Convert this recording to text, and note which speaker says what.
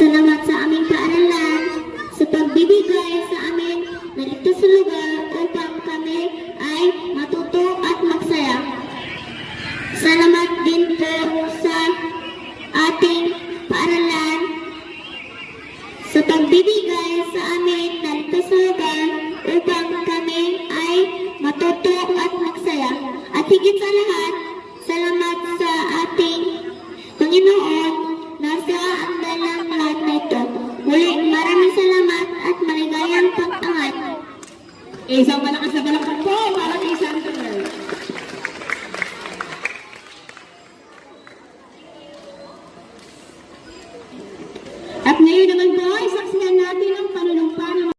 Speaker 1: Salamat sa aming paaralan, sa pagbibigay sa amin ng ligtas na lugar upang kami ay matuto at magsaya. Salamat din po sa ating paaralan, sa pagbibigay sa amin ng ligtas na lugar upang kami ay matuto at magsaya. At higit sa lahat, salamat sa ating Panginoon na sa andal ng lahat na ito. Muli, maraming salamat at maligayang pag-angat.
Speaker 2: Isang malakas na palakpak po para kay Santa Girl. At ngayon naman po,